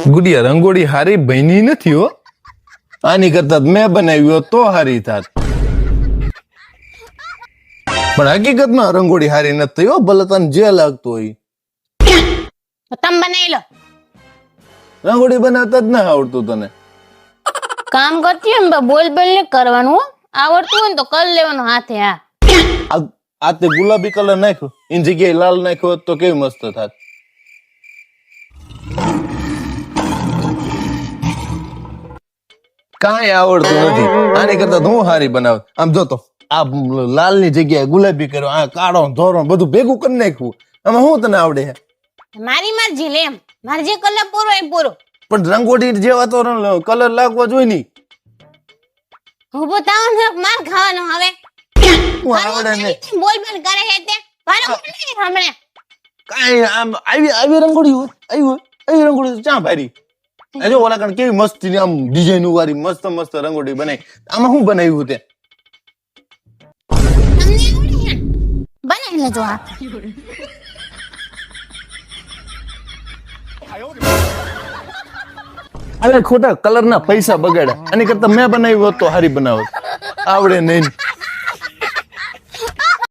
ગુડિયા રંગોળી હારી બની નથી હો. આની કરતા મેં બનાવી હોત તો હારી થાત. પણ હકીકતમાં રંગોળી હારી નથી હો, ભલે તને જે લાગતું હોય. તમે બનાવી લો. રંગોળી બનાવતા જ ના આવડતું તને. કામ કરતી હોય ને બોલ બોલ ને કરવાનું હો. આવડતું હોય ને તો કરી લેવાનું હાથે. હા આ તે ગુલાબી કલર નાખ્યો એની જગ્યાએ લાલ નાખ્યો હોત તો કેવી મસ્ત થાત. કાંઈ આવડતું નથી. આની કરતા હું હારી બનાવ. આમ જોતો આ લાલ ની જગ્યાએ ગુલાબી કર્યો, આ કાળો ધોરો બધું ભેગું કરી નાખ્યું. આમાં શું તને આવડે છે? મારી મરજી લે એમ. મારે જે કલર પૂરો એ પૂરો. પણ રંગોળી જેવા તો કલર લાગવા જોઈએ નહીં. ઉભો થાવ ને માર ખાવાનો હવે. હું આવડે ને બોલ બોલ કરે છે તે મારો નહીં હમણે. કાંઈ આમ આવી રંગોળી હોય, આવી રંગોળી ચા ભારી. જો ઓલા કણ કેવી મસ્તી આમ ડિઝાઇન વાળી મસ્ત મસ્ત રંગોળી બનાવી. આમાં શું બનાવ્યું તે? બનાવી લેજો. હા અરે ખોટા કલર ના પૈસા બગાડ્યા. આની કરતા મેં બનાવ્યું હોત તો હારી બનાવત. આવડે નહીં.